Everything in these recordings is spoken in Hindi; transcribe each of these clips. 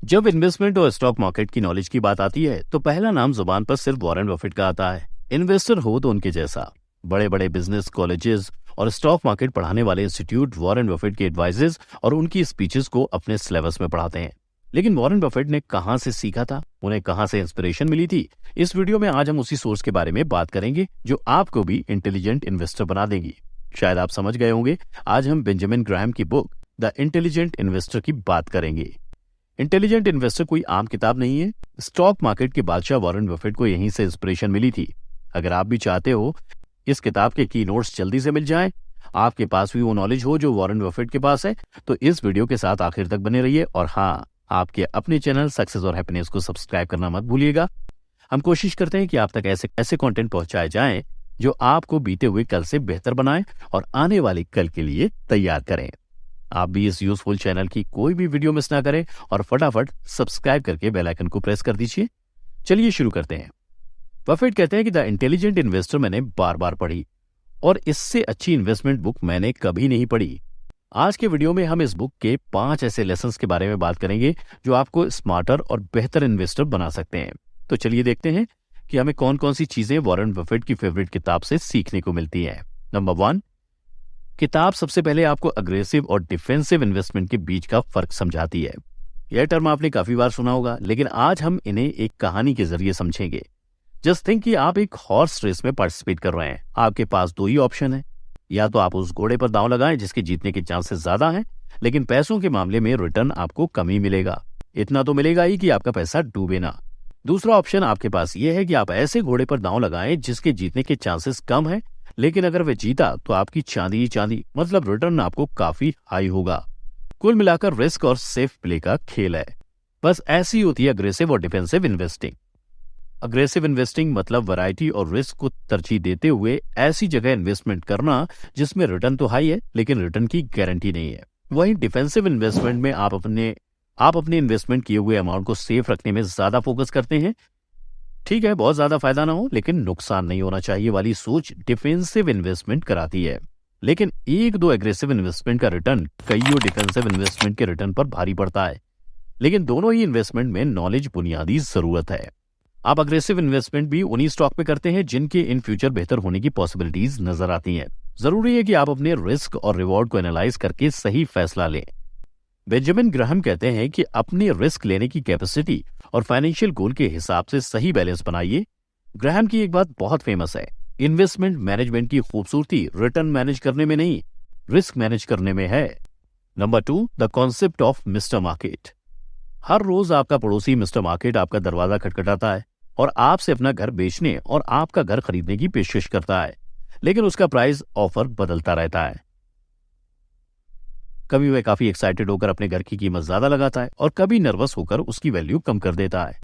जब इन्वेस्टमेंट और स्टॉक मार्केट की नॉलेज की बात आती है तो पहला नाम जुबान पर सिर्फ वॉरेन बफेट का आता है। इन्वेस्टर हो तो उनके जैसा। बड़े बड़े बिजनेस कॉलेजेस और स्टॉक मार्केट पढ़ाने वाले इंस्टीट्यूट वॉरेन बफेट के एडवाइजेस और उनकी स्पीचेस को अपने सिलेबस में पढ़ाते हैं। लेकिन वॉरेन बफेट ने कहां से सीखा था, उन्हें कहां से इंस्पिरेशन मिली थी? इस वीडियो में आज हम उसी सोर्स के बारे में बात करेंगे जो आपको भी इंटेलिजेंट इन्वेस्टर बना देगी। शायद आप समझ गए होंगे, आज हम बेंजामिन ग्राहम की बुक द इंटेलिजेंट इन्वेस्टर की बात करेंगे। इंटेलिजेंट इन्वेस्टर कोई आम किताब नहीं है। स्टॉक मार्केट के बादशाह वॉरेन बफेट को यहीं से इंस्पिरेशन मिली थी। अगर आप भी चाहते हो इस किताब के की नोट्स जल्दी से मिल जाएं, आपके पास भी वो नॉलेज हो जो वॉरेन बफेट के पास है, तो इस वीडियो के साथ आखिर तक बने रहिए। और हाँ, आपके अपने चैनल सक्सेस और हैप्पीनेस को सब्सक्राइब करना मत भूलिएगा। हम कोशिश करते हैं कि आप तक ऐसे कंटेंट पहुंचाए जाएं जो आपको बीते हुए कल से बेहतर बनाएं और आने वाले कल के लिए तैयार करें। आप भी इस यूजफुल चैनल की कोई भी वीडियो मिस ना करें और फटाफट सब्सक्राइब करके बेल आइकन को प्रेस कर दीजिए। चलिए शुरू करते हैं। बफेट कहते हैं कि द इंटेलिजेंट इन्वेस्टर मैंने बार बार पढ़ी और इससे अच्छी इन्वेस्टमेंट बुक मैंने कभी नहीं पढ़ी। आज के वीडियो में हम इस बुक के 5 ऐसे लेसन्स के बारे में बात करेंगे जो आपको स्मार्टर और बेहतर इन्वेस्टर बना सकते हैं। तो चलिए देखते हैं कि हमें कौन कौन सी चीजें वॉरेन बफेट की फेवरेट किताब से सीखने को मिलती है। नंबर 1, किताब सबसे पहले आपको अग्रेसिव और डिफेंसिव इन्वेस्टमेंट के बीच का फर्क समझाती है। यह टर्म आपने काफी बार सुना होगा, लेकिन आज हम इन्हें एक कहानी के जरिए समझेंगे। जस्ट थिंक कि आप एक हॉर्स रेस में पार्टिसिपेट कर रहे हैं। आपके पास 2 ही ऑप्शन है, या तो आप उस घोड़े पर दांव लगाएं जिसके जीतने के चांसेस ज्यादा हैं, लेकिन पैसों के मामले में रिटर्न आपको कम ही मिलेगा। इतना तो मिलेगा ही कि आपका पैसा डूबे ना। दूसरा ऑप्शन आपके पास यह है कि आप ऐसे घोड़े पर दांव लगाएं जिसके जीतने के चांसेस कम है, लेकिन अगर वे जीता तो आपकी चांदी ही चांदी, मतलब रिटर्न आपको काफी हाई होगा। कुल मिलाकर रिस्क और सेफ प्ले का खेल है। बस ऐसी होती है अग्रेसिव और डिफेंसिव इन्वेस्टिंग। अग्रेसिव इन्वेस्टिंग मतलब वैरायटी और रिस्क को तरजीह देते हुए ऐसी जगह इन्वेस्टमेंट करना जिसमें रिटर्न तो हाई है लेकिन रिटर्न की गारंटी नहीं है। वहीं डिफेंसिव इन्वेस्टमेंट में आप अपने इन्वेस्टमेंट किए हुए अमाउंट को सेफ रखने में ज्यादा फोकस करते हैं। ठीक है, बहुत ज्यादा फायदा ना हो लेकिन नुकसान नहीं होना चाहिए वाली सोच डिफेंसिव इन्वेस्टमेंट कराती है। लेकिन 1-2 एग्रेसिव इन्वेस्टमेंट का रिटर्न कईयों डिफेंसिव इन्वेस्टमेंट के रिटर्न पर भारी पड़ता है। लेकिन दोनों ही इन्वेस्टमेंट में नॉलेज बुनियादी जरूरत है। आप अग्रेसिव इन्वेस्टमेंट भी उन्हीं स्टॉक में करते हैं जिनके इन फ्यूचर बेहतर होने की पॉसिबिलिटीज नजर आती हैं। जरूरी है कि आप अपने रिस्क और रिवॉर्ड को एनालाइज करके सही फैसला लें। बेंजामिन ग्राहम कहते हैं कि अपनी रिस्क लेने की कैपेसिटी और फाइनेंशियल गोल के हिसाब से सही बैलेंस बनाइए। ग्राहम की एक बात बहुत फेमस है, इन्वेस्टमेंट मैनेजमेंट की खूबसूरती रिटर्न मैनेज करने में नहीं, रिस्क मैनेज करने में है। Number 2, the concept of mister market. हर रोज आपका पड़ोसी मिस्टर मार्केट आपका दरवाजा खटखटाता है और आपसे अपना घर बेचने और आपका घर खरीदने की पेशकश करता है, लेकिन उसका प्राइस ऑफर बदलता रहता है। कभी वह काफी एक्साइटेड होकर अपने घर की कीमत ज्यादा लगाता है और कभी नर्वस होकर उसकी वैल्यू कम कर देता है।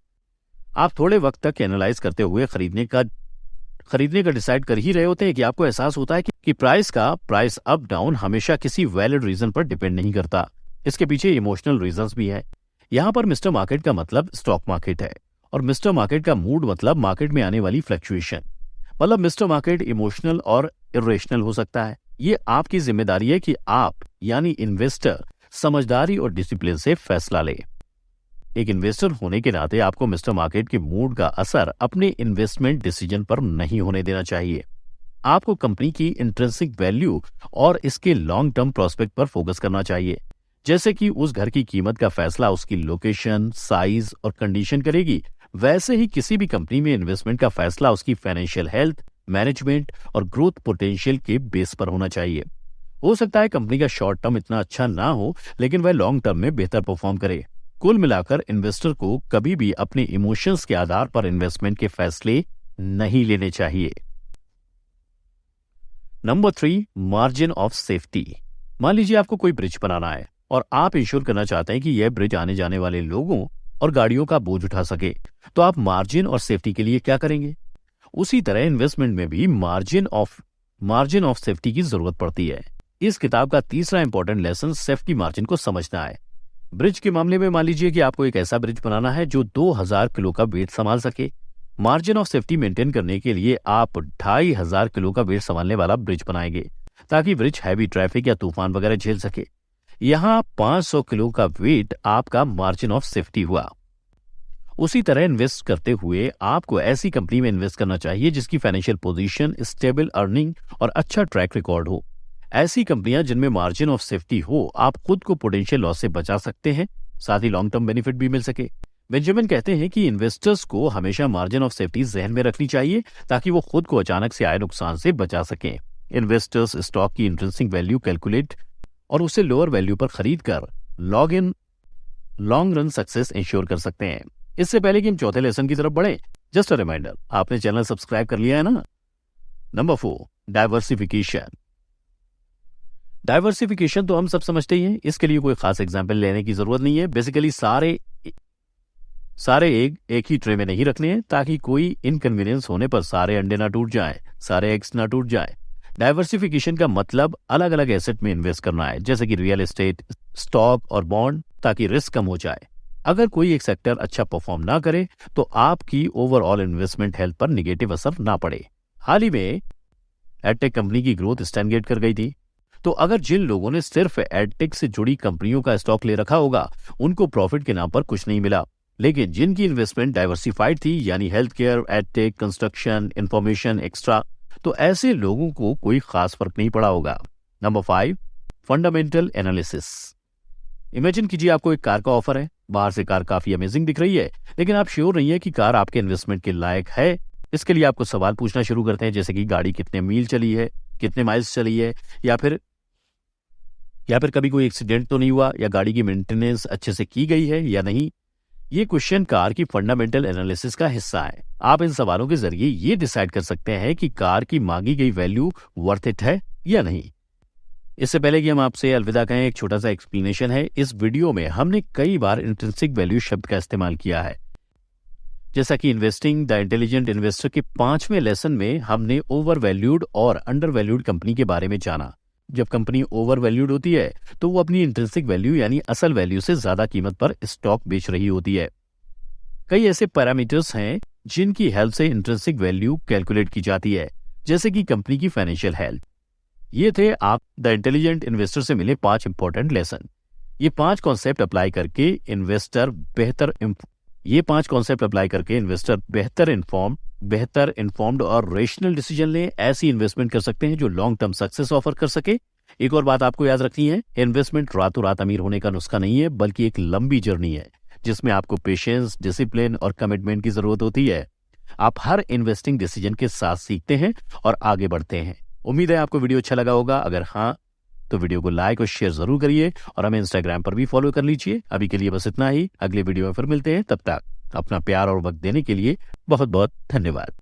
आप थोड़े वक्त तक एनालाइज करते हुए खरीदने का डिसाइड कर ही रहे होते हैं कि आपको एहसास होता है कि प्राइस अप डाउन हमेशा किसी वैलिड रीजन पर डिपेंड नहीं करता। इसके पीछे इमोशनल रीजंस भी है। यहाँ पर मिस्टर मार्केट का मतलब स्टॉक मार्केट है और मिस्टर मार्केट का मूड मतलब मार्केट में आने वाली फ्लक्चुएशन। मतलब मिस्टर मार्केट इमोशनल और इरेशनल हो सकता है। ये आपकी जिम्मेदारी है कि आप यानी इन्वेस्टर समझदारी और डिसिप्लिन से फैसला ले। एक इन्वेस्टर होने के नाते आपको मिस्टर मार्केट के मूड का असर अपने इन्वेस्टमेंट डिसीजन पर नहीं होने देना चाहिए। आपको कंपनी की इंट्रिंसिक वैल्यू और इसके लॉन्ग टर्म प्रोस्पेक्ट पर फोकस करना चाहिए। जैसे कि उस घर की कीमत का फैसला उसकी लोकेशन, साइज और कंडीशन करेगी, वैसे ही किसी भी कंपनी में इन्वेस्टमेंट का फैसला उसकी फाइनेंशियल हेल्थ, मैनेजमेंट और ग्रोथ पोटेंशियल के बेस पर होना चाहिए। हो सकता है कंपनी का शॉर्ट टर्म इतना अच्छा ना हो, लेकिन वह लॉन्ग टर्म में बेहतर परफॉर्म करे। कुल मिलाकर इन्वेस्टर को कभी भी अपने इमोशंस के आधार पर इन्वेस्टमेंट के फैसले नहीं लेने चाहिए। Number 3, margin of safety. मान लीजिए आपको कोई ब्रिज बनाना है और आप इंश्योर करना चाहते हैं कि यह ब्रिज आने जाने वाले लोगों और गाड़ियों का बोझ उठा सके, तो आप मार्जिन और सेफ्टी के लिए क्या करेंगे? उसी तरह इन्वेस्टमेंट में भी मार्जिन ऑफ सेफ्टी की जरूरत पड़ती है। इस किताब का तीसरा इंपॉर्टेंट लेसन सेफ्टी मार्जिन को समझना है। ब्रिज के मामले में मान लीजिए कि आपको एक ऐसा ब्रिज बनाना है जो 2000 किलो का वेट संभाल सके। मार्जिन ऑफ सेफ्टी मेंटेन करने के लिए आप 2500 किलो का वेट संभालने वाला ब्रिज बनाएंगे ताकि ब्रिज हैवी ट्रैफिक या तूफान वगैरह झेल सके। यहाँ 500 किलो का वेट आपका मार्जिन ऑफ सेफ्टी हुआ। उसी तरह इन्वेस्ट करते हुए आपको ऐसी कंपनी में इन्वेस्ट करना चाहिए जिसकी फाइनेंशियल पोजीशन, स्टेबल अर्निंग और अच्छा ट्रैक रिकॉर्ड हो। ऐसी कंपनियां जिनमें मार्जिन ऑफ सेफ्टी हो, आप खुद को पोटेंशियल लॉस से बचा सकते हैं, साथ ही लॉन्ग टर्म बेनिफिट भी मिल सके। बेंजामिन कहते हैं कि इन्वेस्टर्स को हमेशा मार्जिन ऑफ सेफ्टी जहन में रखनी चाहिए ताकि वो खुद को अचानक से आए नुकसान से बचा सकें। इन्वेस्टर्स स्टॉक की इंट्रिंसिक वैल्यू कैलकुलेट और उसे लोअर वैल्यू पर खरीद कर लॉन्ग रन सक्सेस इंश्योर कर सकते हैं। इससे पहले कि हम चौथे लेसन की तरफ बढ़े, जस्ट अ रिमाइंडर, आपने चैनल सब्सक्राइब कर लिया है ना। Number 4, diversification. डाइवर्सिफिकेशन तो हम सब समझते ही हैं, इसके लिए कोई खास एग्जाम्पल लेने की जरूरत नहीं है। बेसिकली सारे एग एक ही ट्रे में नहीं रखने हैं ताकि कोई इनकन्वीनियंस होने पर सारे अंडे ना टूट जाएं, सारे एग्स ना टूट जाएं। डाइवर्सिफिकेशन का मतलब अलग अलग एसेट में इन्वेस्ट करना है, जैसे कि रियल एस्टेट, स्टॉक और बॉन्ड, ताकि रिस्क कम हो जाए। अगर कोई एक सेक्टर अच्छा परफॉर्म ना करे तो आपकी ओवरऑल इन्वेस्टमेंट हेल्थ पर निगेटिव असर ना पड़े। हाल ही में एडटेक कंपनी की ग्रोथ स्टैग्नेट कर गई थी, तो अगर जिन लोगों ने सिर्फ एडटेक से जुड़ी कंपनियों का स्टॉक ले रखा होगा उनको प्रॉफिट के नाम पर कुछ नहीं मिला, लेकिन जिनकी इन्वेस्टमेंट डाइवर्सिफाइड थी, यानी health care, edtech, construction, information, extra, तो ऐसे लोगों को कोई खास फर्क नहीं पड़ा होगा। Number 5, fundamental analysis. इमेजिन कीजिए आपको एक कार का ऑफर है, बाहर से कार काफी अमेजिंग दिख रही है, लेकिन आप श्योर नहीं है कि कार आपके इन्वेस्टमेंट के लायक है। इसके लिए आपको सवाल पूछना शुरू करते हैं, जैसे कि गाड़ी कितने मील चली है, कितने माइल्स चली है, या फिर कभी कोई एक्सीडेंट तो नहीं हुआ, या गाड़ी की मेंटेनेंस अच्छे से की गई है या नहीं। ये क्वेश्चन कार की फंडामेंटल एनालिसिस का हिस्सा है। आप इन सवालों के जरिए ये डिसाइड कर सकते हैं कि कार की मांगी गई वैल्यू वर्थ इट है या नहीं। इससे पहले कि हम आपसे अलविदा कहें, एक छोटा सा एक्सप्लेनेशन है। इस वीडियो में हमने कई बार इंट्रिंसिक वैल्यू शब्द का इस्तेमाल किया है। जैसा कि इन्वेस्टिंग द इंटेलिजेंट इन्वेस्टर के 5वें लेसन में हमने ओवर वैल्यूड और अंडर वैल्यूड कंपनी के बारे में जाना। जब कंपनी ओवर वैल्यूड होती है तो वो अपनी इंट्रिंसिक वैल्यू यानी असल वैल्यू से ज्यादा कीमत पर स्टॉक बेच रही होती है। कई ऐसे पैरामीटर्स हैं जिनकी हेल्प से इंट्रिंसिक वैल्यू कैलकुलेट की जाती है, जैसे कि कंपनी की फाइनेंशियल हेल्थ। ये थे आप द इंटेलिजेंट इन्वेस्टर से मिले 5 इंपॉर्टेंट लेसन। ये 5 कॉन्सेप्ट अप्लाई करके इन्वेस्टर बेहतर इन्फॉर्म्ड और रेशनल डिसीजन लें। ऐसी इन्वेस्टमेंट कर सकते हैं जो लॉन्ग टर्म सक्सेस ऑफर कर सके। एक और बात आपको याद रखनी है, इन्वेस्टमेंट रातों रात अमीर होने का नुस्खा नहीं है, बल्कि एक लंबी जर्नी है जिसमें आपको पेशेंस, डिसिप्लिन और कमिटमेंट की जरूरत होती है। आप हर इन्वेस्टिंग डिसीजन के साथ सीखते हैं और आगे बढ़ते हैं। उम्मीद है आपको वीडियो अच्छा लगा होगा। अगर हाँ, तो वीडियो को लाइक और शेयर जरूर करिए और हमें इंस्टाग्राम पर भी फॉलो कर लीजिए। अभी के लिए बस इतना ही, अगले वीडियो में फिर मिलते हैं। तब तक अपना प्यार और वक्त देने के लिए बहुत बहुत धन्यवाद।